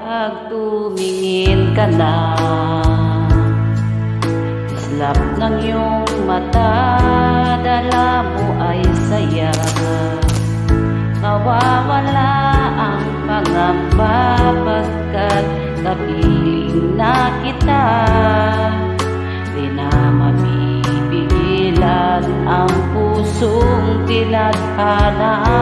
Pag tumingin ka na, islap ng iyong mata, dala mo ay saya. Mawawala ang pangamba pagkat kapiling na kita. Di na mapipigilan ang pusong tinadhana.